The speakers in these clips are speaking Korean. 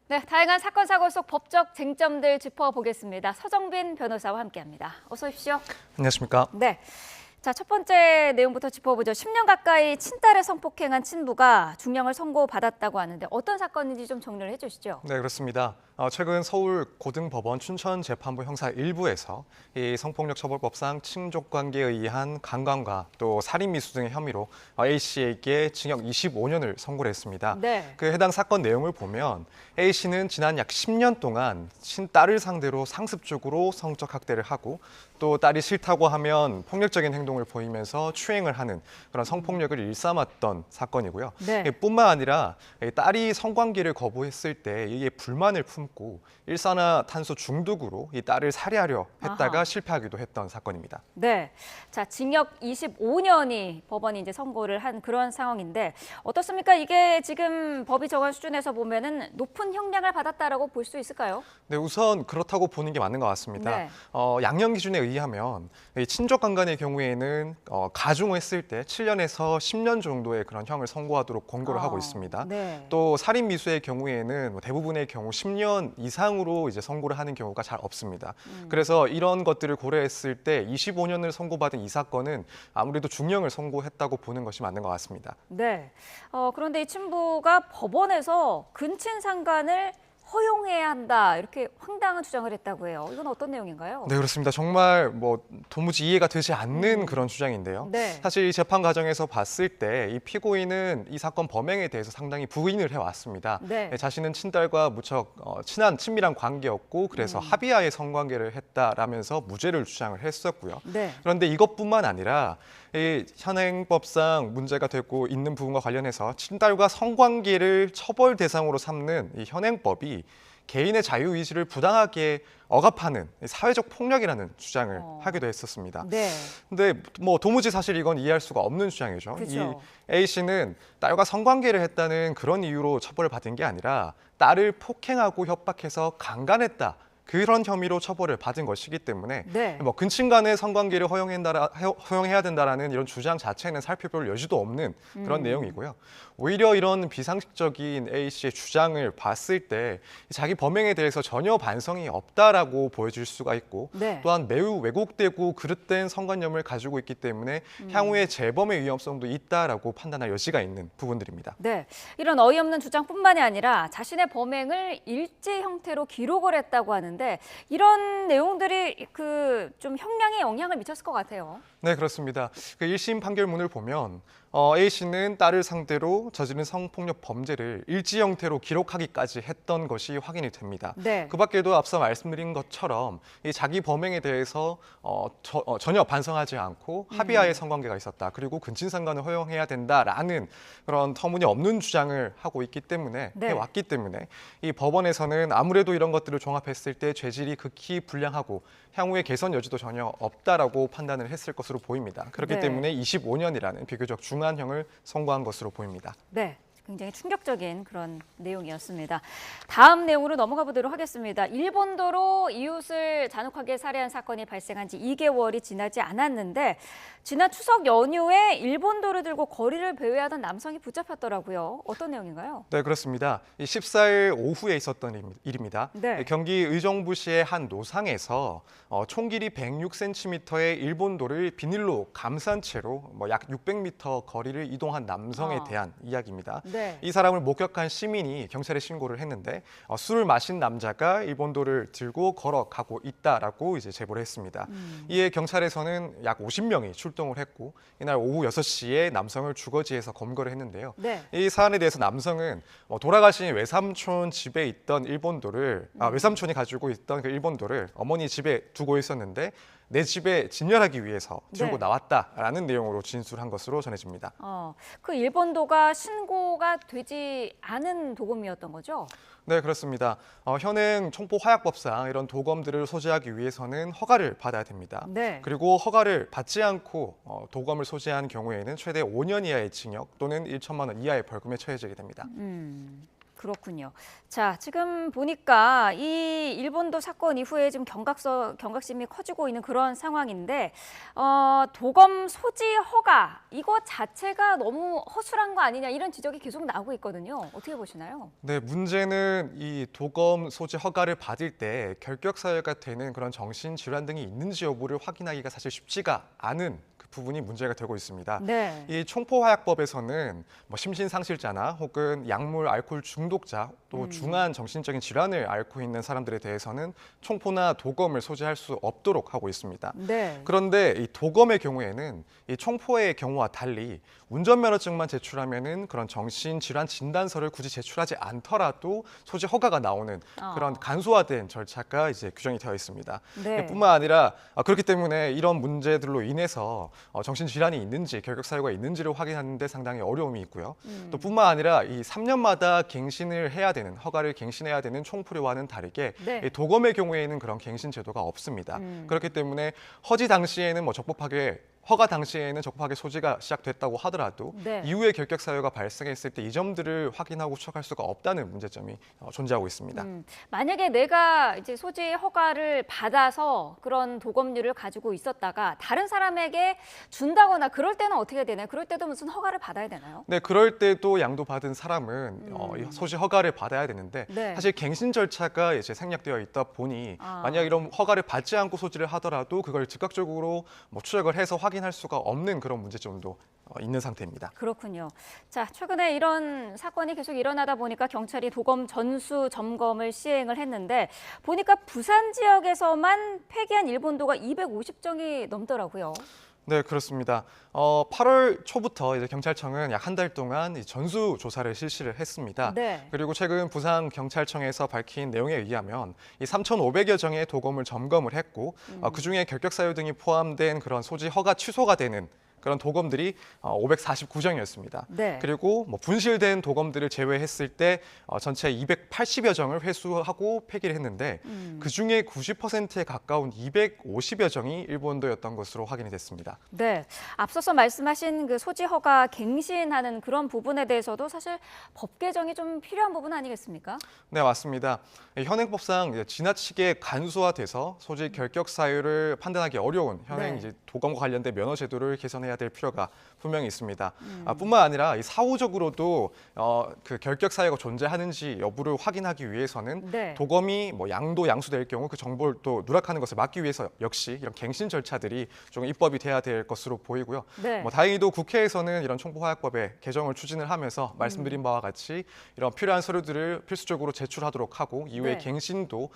네, 다양한 사건 사고 속 법적 쟁점들 짚어보겠습니다. 서정빈 변호사와 함께합니다. 어서 오십시오. 안녕하십니까? 네. 자, 첫 번째 내용부터 짚어보죠. 10년 가까이 친딸을 성폭행한 친부가 중형을 선고받았다고 하는데 어떤 사건인지 좀 정리를 해주시죠. 네, 그렇습니다. 최근 서울 고등법원 춘천재판부 형사 1부에서 이 성폭력 처벌법상 친족관계에 의한 강간과 또 살인미수 등의 혐의로 A 씨에게 징역 25년을 선고를 했습니다. 네. 그 해당 사건 내용을 보면 A 씨는 지난 약 10년 동안 친딸을 상대로 상습적으로 성적 학대를 하고 또 딸이 싫다고 하면 폭력적인 행동을 보이면서 추행을 하는 그런 성폭력을 일삼았던 사건이고요. 네. 뿐만 아니라 딸이 성관계를 거부했을 때 이게 불만을 품고 일산화탄소 중독으로 이 딸을 살해하려 했다가 아하. 실패하기도 했던 사건입니다. 네. 자, 징역 25년이 법원이 이제 선고를 한 그런 상황인데 어떻습니까? 이게 지금 법이 정한 수준에서 보면은 높은 형량을 받았다라고 볼 수 있을까요? 네, 우선 그렇다고 보는 게 맞는 것 같습니다. 네. 양형 기준에 의하면 이 친족 강간의 경우에는 가중했을 때 7년에서 10년 정도의 그런 형을 선고하도록 권고를 하고 있습니다. 네. 또 살인 미수의 경우에는 대부분의 경우 10년 이상으로 이제 선고를 하는 경우가 잘 없습니다. 그래서 이런 것들을 고려했을 때 25년을 선고받은 이 사건은 아무래도 중형을 선고했다고 보는 것이 맞는 것 같습니다. 네. 그런데 이 친부가 법원에서 근친 상간을 허용해야 한다 이렇게 황당한 주장을 했다고 해요. 이건 어떤 내용인가요? 네, 그렇습니다. 정말 도무지 이해가 되지 않는 그런 주장인데요. 네. 사실 이 재판 과정에서 봤을 때 이 피고인은 이 사건 범행에 대해서 상당히 부인을 해왔습니다. 네. 자신은 친딸과 무척 친한 친밀한 관계였고 그래서 합의하에 성관계를 했다라면서 무죄를 주장을 했었고요. 네. 그런데 이것뿐만 아니라 이 현행법상 문제가 되고 있는 부분과 관련해서 친딸과 성관계를 처벌 대상으로 삼는 이 현행법이 개인의 자유의지를 부당하게 억압하는 사회적 폭력이라는 주장을 하기도 했었습니다. 네. 근데 도무지 사실 이건 이해할 수가 없는 주장이죠. 그렇죠. 이 A 씨는 딸과 성관계를 했다는 그런 이유로 처벌을 받은 게 아니라 딸을 폭행하고 협박해서 강간했다. 그런 혐의로 처벌을 받은 것이기 때문에 네. 근친간의 성관계를 허용해야 된다라는 이런 주장 자체는 살펴볼 여지도 없는 그런 내용이고요. 오히려 이런 비상식적인 A 씨의 주장을 봤을 때 자기 범행에 대해서 전혀 반성이 없다라고 보여질 수가 있고 네. 또한 매우 왜곡되고 그릇된 성관념을 가지고 있기 때문에 향후에 재범의 위험성도 있다라고 판단할 여지가 있는 부분들입니다. 네. 이런 어이없는 주장뿐만이 아니라 자신의 범행을 일지 형태로 기록을 했다고 하는데 이런 내용들이 좀 형량에 영향을 미쳤을 것 같아요. 네, 그렇습니다. 그 1심 판결문을 보면 A 씨는 딸을 상대로 저지른 성폭력 범죄를 일지 형태로 기록하기까지 했던 것이 확인이 됩니다. 네. 그 밖에도 앞서 말씀드린 것처럼 이 자기 범행에 대해서 전혀 반성하지 않고 합의하에 성관계가 있었다. 그리고 근친상간을 허용해야 된다라는 그런 터무니없는 주장을 하고 있기 때문에 네. 해왔기 때문에 이 법원에서는 아무래도 이런 것들을 종합했을 때 죄질이 극히 불량하고 향후에 개선 여지도 전혀 없다라고 판단을 했을 것으로 보입니다. 그렇기 네. 때문에 25년이라는 비교적 중한형을 선고한 것으로 보입니다. 네. 굉장히 충격적인 그런 내용이었습니다. 다음 내용으로 넘어가 보도록 하겠습니다. 일본도로 이웃을 잔혹하게 살해한 사건이 발생한 지 2개월이 지나지 않았는데 지난 추석 연휴에 일본도를 들고 거리를 배회하던 남성이 붙잡혔더라고요. 어떤 내용인가요? 네, 그렇습니다. 이 14일 오후에 있었던 일입니다. 네. 경기 의정부시의 한 노상에서 총 길이 106cm의 일본도를 비닐로 감싼 채로 약 600m 거리를 이동한 남성에 대한 이야기입니다. 네. 이 사람을 목격한 시민이 경찰에 신고를 했는데 술을 마신 남자가 일본도를 들고 걸어가고 있다라고 이제 제보를 했습니다. 이에 경찰에서는 약 50명이 출동을 했고 이날 오후 6시에 남성을 주거지에서 검거를 했는데요. 네. 이 사안에 대해서 남성은 돌아가신 외삼촌 집에 있던 일본도를 외삼촌이 가지고 있던 그 일본도를 어머니 집에 두고 있었는데 내 집에 진열하기 위해서 들고 네. 나왔다라는 내용으로 진술한 것으로 전해집니다. 그 일본도가 신고가 되지 않은 도금이었던 거죠? 네, 그렇습니다. 현행 총포 화약법상 이런 도검들을 소지하기 위해서는 허가를 받아야 됩니다. 네. 그리고 허가를 받지 않고 도검을 소지한 경우에는 최대 5년 이하의 징역 또는 1천만 원 이하의 벌금에 처해지게 됩니다. 그렇군요. 자, 지금 보니까 이 일본도 사건 이후에 지금 경각심이 커지고 있는 그런 상황인데, 도검 소지 허가 이거 자체가 너무 허술한 거 아니냐 이런 지적이 계속 나오고 있거든요. 어떻게 보시나요? 네, 문제는 이 도검 소지 허가를 받을 때 결격 사유가 되는 그런 정신 질환 등이 있는지 여부를 확인하기가 사실 쉽지가 않은 그 부분이 문제가 되고 있습니다. 네. 이 총포화약법에서는 뭐 심신상실자나 혹은 약물, 알코올 중독자 또 중한 정신적인 질환을 앓고 있는 사람들에 대해서는 총포나 도검을 소지할 수 없도록 하고 있습니다. 네. 그런데 이 도검의 경우에는 이 총포의 경우와 달리 운전면허증만 제출하면은 그런 정신질환 진단서를 굳이 제출하지 않더라도 소지 허가가 나오는 그런 간소화된 절차가 이제 규정이 되어 있습니다. 네. 뿐만 아니라 그렇기 때문에 이런 문제들로 인해서 정신질환이 있는지 결격 사유가 있는지를 확인하는 데 상당히 어려움이 있고요. 또 뿐만 아니라 이 3년마다 갱신을 해야 되는 허가를 갱신해야 되는 총포류와는 다르게 네. 이 도검의 경우에는 그런 갱신 제도가 없습니다. 그렇기 때문에 허지 당시에는 뭐 적법하게 허가 당시에는 적법하게 소지가 시작됐다고 하더라도 네. 이후에 결격 사유가 발생했을 때 이 점들을 확인하고 추적할 수가 없다는 문제점이 존재하고 있습니다. 만약에 내가 이제 소지 허가를 받아서 그런 도검류를 가지고 있었다가 다른 사람에게 준다거나 그럴 때는 어떻게 되나요? 그럴 때도 무슨 허가를 받아야 되나요? 네, 그럴 때도 양도받은 사람은 이 소지 허가를 받아야 되는데 네. 사실 갱신 절차가 이제 생략되어 있다 보니 만약 이런 허가를 받지 않고 소지를 하더라도 그걸 즉각적으로 뭐 추적을 해서 확인할 수가 없는 그런 문제점도 있는 상태입니다. 그렇군요. 자, 최근에 이런 사건이 계속 일어나다 보니까 경찰이 도검 전수 점검을 시행을 했는데 보니까 부산 지역에서만 폐기한 일본도가 250정이 넘더라고요. 네, 그렇습니다. 8월 초부터 이제 경찰청은 약 한 달 동안 이 전수 조사를 실시를 했습니다. 네. 그리고 최근 부산 경찰청에서 밝힌 내용에 의하면 이 3,500여 정의 도검을 점검을 했고 그중에 결격 사유 등이 포함된 그런 소지 허가 취소가 되는 그런 도검들이 549정이었습니다. 네. 그리고 뭐 분실된 도검들을 제외했을 때 전체 280여 정을 회수하고 폐기를 했는데 그중에 90%에 가까운 250여 정이 일본도였던 것으로 확인이 됐습니다. 네. 앞서서 말씀하신 그 소지 허가 갱신하는 그런 부분에 대해서도 사실 법 개정이 좀 필요한 부분 아니겠습니까? 네, 맞습니다. 현행법상 지나치게 간소화돼서 소지 결격 사유를 판단하기 어려운 현행 네. 이제 도검과 관련된 면허 제도를 개선해야 될 필요가 분명히 있습니다. 뿐만 아니라 이 사후적으로도 그 결격 사유가 존재하는지 여부를 확인하기 위해서는 네. 도검이 뭐 양수될 경우 그 정보를 또 누락하는 것을 막기 위해서 역시 이런 갱신 절차들이 좀 입법이 돼야 될 것으로 보이고요. 네. 뭐 다행히도 국회에서는 이런 총포화약법의 개정을 추진을 하면서 말씀드린 바와 같이 이런 필요한 서류들을 필수적으로 제출하도록 하고 이후에 네. 갱신도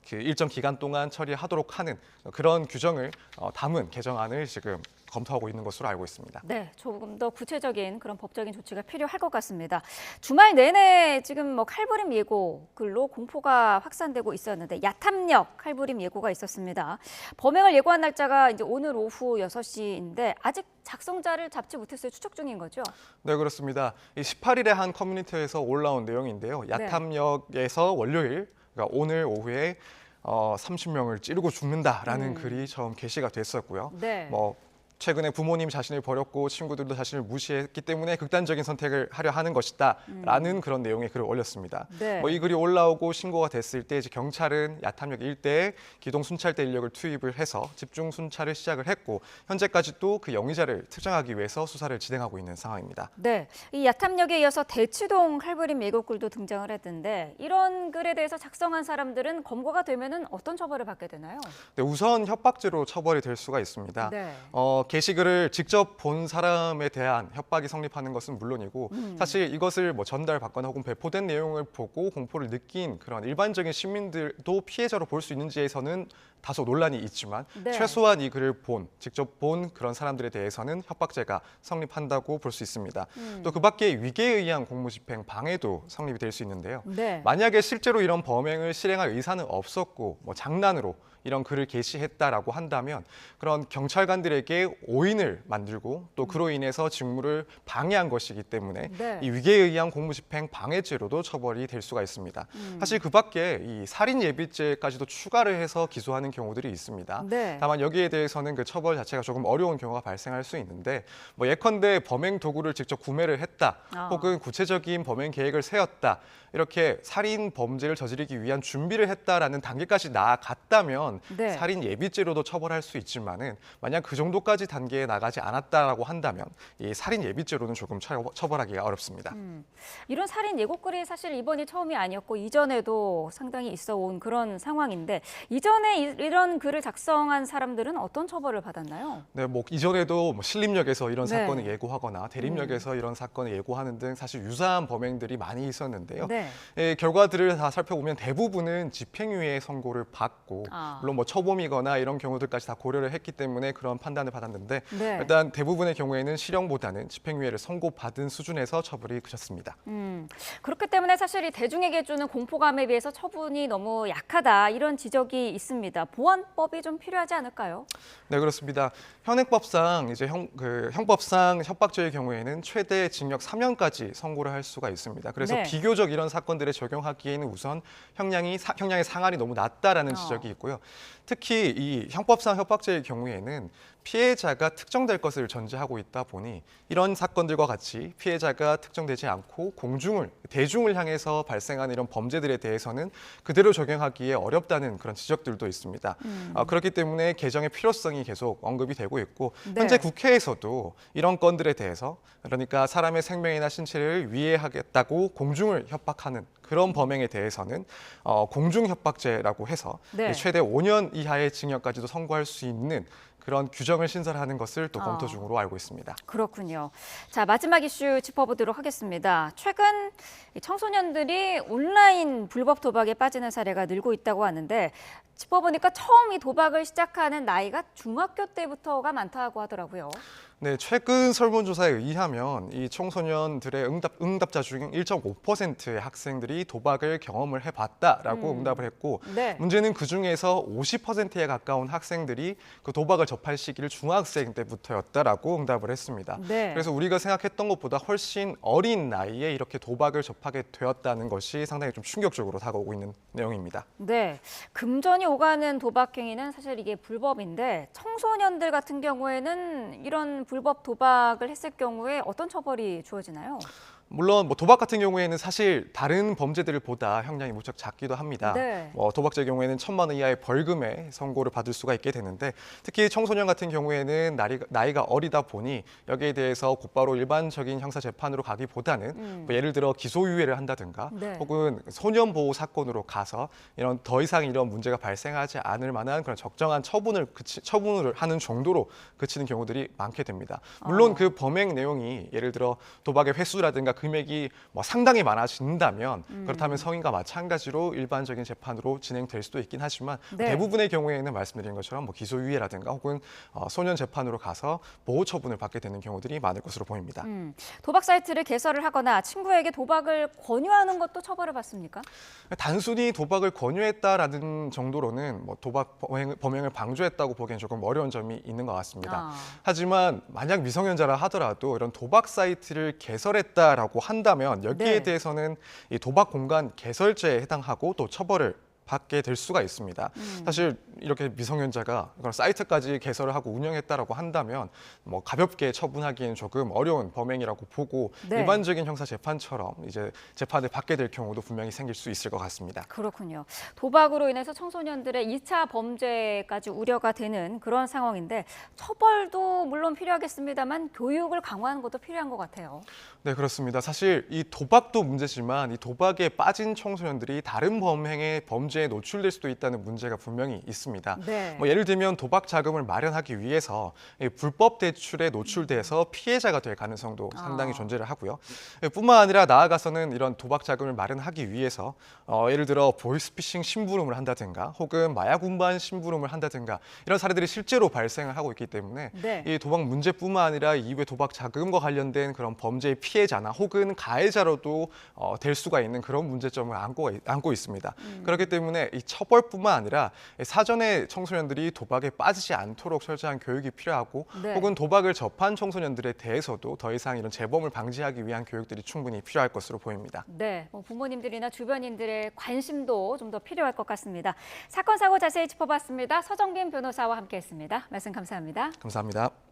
그 일정 기간 동안 처리하도록 하는 그런 규정을 담은 개정안을 지금 검토하고 있는 것으로 알고 있습니다. 네, 조금 더 구체적인 그런 법적인 조치가 필요할 것 같습니다. 주말 내내 지금 뭐 칼부림 예고 글로 공포가 확산되고 있었는데 야탐역 칼부림 예고가 있었습니다. 범행을 예고한 날짜가 이제 오늘 오후 6시인데 아직 작성자를 잡지 못했어요. 추적 중인 거죠? 네, 그렇습니다. 이 18일에 한 커뮤니티에서 올라온 내용인데요. 야탐역에서 월요일, 그러니까 오늘 오후에 30명을 찌르고 죽는다라는 글이 처음 게시가 됐었고요. 네. 뭐 최근에 부모님 자신을 버렸고 친구들도 자신을 무시했기 때문에 극단적인 선택을 하려 하는 것이다라는 그런 내용의 글을 올렸습니다. 네. 뭐 이 글이 올라오고 신고가 됐을 때 이제 경찰은 야탐역 일대에 기동 순찰대 인력을 투입을 해서 집중 순찰을 시작을 했고 현재까지도 그 용의자를 특정하기 위해서 수사를 진행하고 있는 상황입니다. 네, 이 야탐역에 이어서 대치동 칼부림 예고글도 등장을 했는데 이런 글에 대해서 작성한 사람들은 검거가 되면은 어떤 처벌을 받게 되나요? 네, 우선 협박죄로 처벌이 될 수가 있습니다. 네. 게시글을 직접 본 사람에 대한 협박이 성립하는 것은 물론이고 사실 이것을 뭐 전달받거나 혹은 배포된 내용을 보고 공포를 느낀 그런 일반적인 시민들도 피해자로 볼 수 있는지에서는 다소 논란이 있지만 네. 최소한 이 글을 직접 본 그런 사람들에 대해서는 협박죄가 성립한다고 볼 수 있습니다. 또 그 밖에 위계에 의한 공무집행 방해도 성립이 될 수 있는데요. 네. 만약에 실제로 이런 범행을 실행할 의사는 없었고 뭐 장난으로 이런 글을 게시했다라고 한다면 그런 경찰관들에게 오인을 만들고 또 그로 인해서 직무를 방해한 것이기 때문에 네. 이 위계에 의한 공무집행 방해죄로도 처벌이 될 수가 있습니다. 사실 그 밖에 이 살인예비죄까지도 추가를 해서 기소하는 경우들이 있습니다. 네. 다만 여기에 대해서는 그 처벌 자체가 조금 어려운 경우가 발생할 수 있는데 뭐 예컨대 범행 도구를 직접 구매를 했다 혹은 구체적인 범행 계획을 세웠다 이렇게 살인 범죄를 저지르기 위한 준비를 했다라는 단계까지 나아갔다면 네. 살인 예비죄로도 처벌할 수 있지만은 만약 그 정도까지 단계에 나가지 않았다라고 한다면 이 살인 예비죄로는 조금 처벌하기가 어렵습니다. 이런 살인 예고글이 사실 이번이 처음이 아니었고 이전에도 상당히 있어 온 그런 상황인데 이전에 이런 글을 작성한 사람들은 어떤 처벌을 받았나요? 네, 뭐 이전에도 뭐 신림역에서 이런 네. 사건을 예고하거나 대림역에서 이런 사건을 예고하는 등 사실 유사한 범행들이 많이 있었는데요. 네. 예, 결과들을 다 살펴보면 대부분은 집행유예 선고를 받고 물론 뭐 처범이거나 이런 경우들까지 다 고려를 했기 때문에 그런 판단을 받았는데 네. 일단 대부분의 경우에는 실형보다는 집행유예를 선고받은 수준에서 처벌이 그쳤습니다. 그렇기 때문에 사실 이 대중에게 주는 공포감에 비해서 처분이 너무 약하다 이런 지적이 있습니다. 보완법이 좀 필요하지 않을까요? 네, 그렇습니다. 현행법상 이제 형법상 협박죄의 경우에는 최대 징역 3년까지 선고를 할 수가 있습니다. 그래서 네. 비교적 이런 사건들에 적용하기에는 우선 형량의 상한이 너무 낮다라는 지적이 있고요. 특히 이 형법상 협박죄의 경우에는 피해자가 특정될 것을 전제하고 있다 보니 이런 사건들과 같이 피해자가 특정되지 않고 대중을 향해서 발생하는 이런 범죄들에 대해서는 그대로 적용하기에 어렵다는 그런 지적들도 있습니다. 그렇기 때문에 개정의 필요성이 계속 언급이 되고 있고 네. 현재 국회에서도 이런 건들에 대해서 그러니까 사람의 생명이나 신체를 위해하겠다고 공중을 협박하는 그런 범행에 대해서는 공중협박죄라고 해서 네. 최대 5년 이하의 징역까지도 선고할 수 있는 그런 규정을 신설하는 것을 또 검토 중으로 알고 있습니다. 그렇군요. 자, 마지막 이슈 짚어보도록 하겠습니다. 최근 청소년들이 온라인 불법 도박에 빠지는 사례가 늘고 있다고 하는데 짚어보니까 처음 이 도박을 시작하는 나이가 중학교 때부터가 많다고 하더라고요. 네, 최근 설문조사에 의하면 이 청소년들의 응답자 중 1.5%의 학생들이 도박을 경험을 해봤다라고 응답을 했고 네. 문제는 그중에서 50%에 가까운 학생들이 그 도박을 접할 시기를 중학생 때부터였다라고 응답을 했습니다. 네. 그래서 우리가 생각했던 것보다 훨씬 어린 나이에 이렇게 도박을 접하게 되었다는 것이 상당히 좀 충격적으로 다가오고 있는 내용입니다. 네, 금전이 오가는 도박 행위는 사실 이게 불법인데 청소년들 같은 경우에는 이런 불법 도박을 했을 경우에 어떤 처벌이 주어지나요? 물론 뭐 도박 같은 경우에는 사실 다른 범죄들보다 형량이 무척 작기도 합니다. 네. 도박죄의 경우에는 1,000만 원 이하의 벌금에 선고를 받을 수가 있게 되는데 특히 청소년 같은 경우에는 나이가 어리다 보니 여기에 대해서 곧바로 일반적인 형사 재판으로 가기보다는 뭐 예를 들어 기소유예를 한다든가 네. 혹은 소년보호 사건으로 가서 이런 더 이상 이런 문제가 발생하지 않을 만한 그런 적정한 처분을 하는 정도로 그치는 경우들이 많게 됩니다. 물론 그 범행 내용이 예를 들어 도박의 횟수라든가 금액이 뭐 상당히 많아진다면 그렇다면 성인과 마찬가지로 일반적인 재판으로 진행될 수도 있긴 하지만 네. 대부분의 경우에는 말씀드린 것처럼 뭐 기소유예라든가 혹은 소년 재판으로 가서 보호 처분을 받게 되는 경우들이 많을 것으로 보입니다. 도박 사이트를 개설을 하거나 친구에게 도박을 권유하는 것도 처벌을 받습니까? 단순히 도박을 권유했다라는 정도로는 뭐 도박 범행을 방조했다고 보기엔 조금 어려운 점이 있는 것 같습니다. 하지만 만약 미성년자라 하더라도 이런 도박 사이트를 개설했다라고 한다면 여기에 네. 대해서는 이 도박 공간 개설죄에 해당하고 또 처벌을 받게 될 수가 있습니다. 사실 이렇게 미성년자가 그런 사이트까지 개설을 하고 운영했다라고 한다면 뭐 가볍게 처분하기엔 조금 어려운 범행이라고 보고 네. 일반적인 형사 재판처럼 이제 재판을 받게 될 경우도 분명히 생길 수 있을 것 같습니다. 그렇군요. 도박으로 인해서 청소년들의 2차 범죄까지 우려가 되는 그런 상황인데 처벌도 물론 필요하겠습니다만 교육을 강화하는 것도 필요한 것 같아요. 네, 그렇습니다. 사실 이 도박도 문제지만 이 도박에 빠진 청소년들이 다른 범죄에 노출될 수도 있다는 문제가 분명히 있습니다. 네. 뭐 예를 들면 도박 자금을 마련하기 위해서 이 불법 대출에 노출돼서 피해자가 될 가능성도 상당히 존재를 하고요. 뿐만 아니라 나아가서는 이런 도박 자금을 마련하기 위해서 예를 들어 보이스피싱 심부름을 한다든가 혹은 마약 운반 심부름을 한다든가 이런 사례들이 실제로 발생을 하고 있기 때문에 네. 이 도박 문제뿐만 아니라 이후에 도박 자금과 관련된 그런 범죄의 피해자나 혹은 가해자로도 될 수가 있는 그런 문제점을 안고 있습니다. 그렇기 때문에 때문에 이 처벌뿐만 아니라 사전에 청소년들이 도박에 빠지지 않도록 철저한 교육이 필요하고 네. 혹은 도박을 접한 청소년들에 대해서도 더 이상 이런 재범을 방지하기 위한 교육들이 충분히 필요할 것으로 보입니다. 네, 부모님들이나 주변인들의 관심도 좀 더 필요할 것 같습니다. 사건, 사고 자세히 짚어봤습니다. 서정빈 변호사와 함께했습니다. 말씀 감사합니다. 감사합니다.